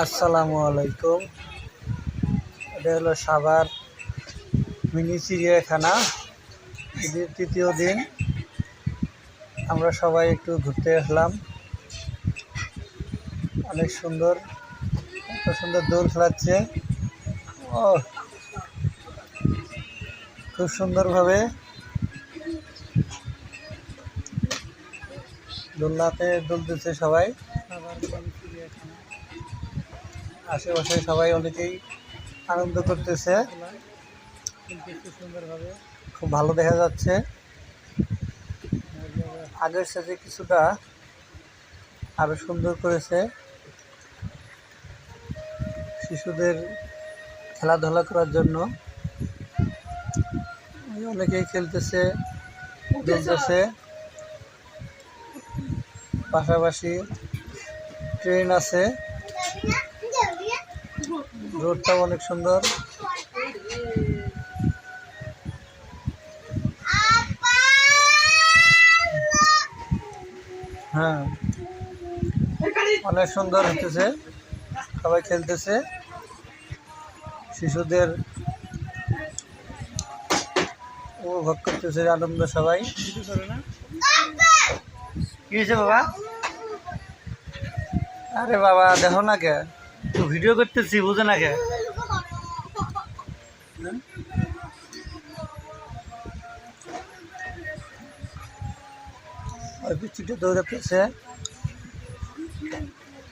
আসসালামু আলাইকুম। এটা হলো সাভার মিনি চিড়িয়াখানা। ঈদের তৃতীয় দিন আমরা সবাই একটু ঘুরতে আসলাম। অনেক সুন্দর, এত সুন্দর দোল খেলাচ্ছে। ও খুব সুন্দরভাবে দোলনাতে দুলতেছে সবাই। আশেপাশে সবাই অনেকেই আনন্দ করতেছে। সুন্দরভাবে খুব ভালো দেখা যাচ্ছে। আগের সাথে কিছুটা আরো সুন্দর করেছে। শিশুদের খেলাধুলা করার জন্য অনেকেই খেলতেছে, দুলতেছে। পাশাপাশি ট্রেন আছে, রোডটাও অনেক সুন্দর। হ্যাঁ, অনেক সুন্দর হতেছে, সবাই খেলতেছে। শিশুদের উপভোগ করতেছে আনন্দ সবাই। কি হয়েছে বাবা? আরে বাবা দেখো না কে, তো ভিডিও করতেছি, বুঝে না কে? ওই পিচ্ছিটা দৌড়াতেছে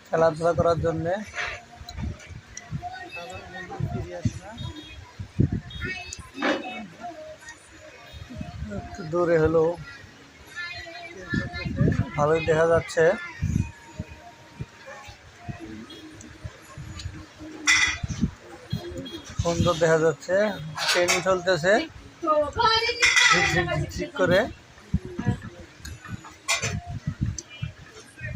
খেলাধুলা করার জন্যে। একটু দূরে হলো, ভালোই দেখা যাচ্ছে। সুন্দর দেখা যাচ্ছে, ট্রেন চলতেছে ঝিকঝিক করে।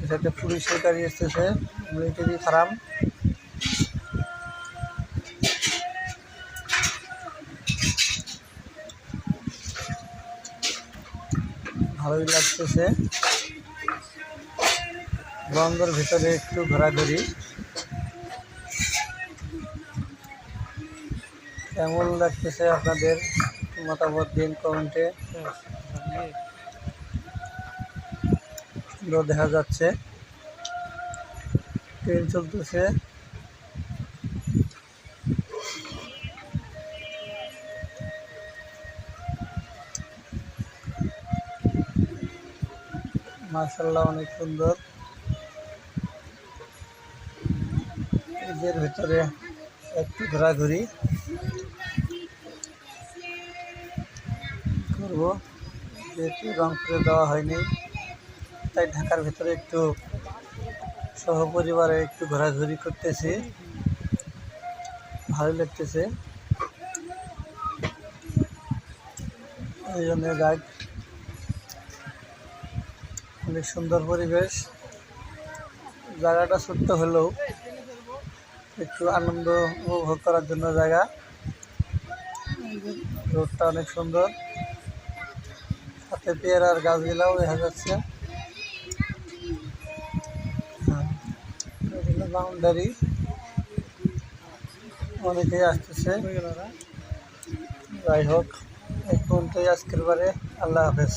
এটাতে পুলিশের গাড়ি আসতেছে, মিলিটারি ফার্ম। ভালোই লাগতেছে। বন্দর ভিতরে একটু ঘোরাঘুরি। কেমন লাগতেছে আপনাদের মতামত দিন কমেন্টে। সুন্দর দেখা যাচ্ছে, ট্রেন চলতেছে। মাশাআল্লাহ অনেক সুন্দর। এদের ভিতরে একটু ঘোরাঘুরি করবো, যেহেতু রংপুরে দেওয়া হয়নি, তাই ঢাকার ভিতরে একটু সহপরিবারে একটু ঘোরাঘুরি করতেছি, ভালো লাগতেছে। এই জন্য গাইড, অনেক সুন্দর পরিবেশ। জায়গাটা ছোট্ট হলেও একটু আনন্দ উপভোগ করার জন্য জায়গা। রোডটা অনেক সুন্দর, সাথে পেয়ারার গাছগুলাও দেখা যাচ্ছে। বাউন্ডারি, অনেকেই আসতেছে। যাই হোক, এই পর্যন্তই আজকের বারে। আল্লাহ হাফেজ।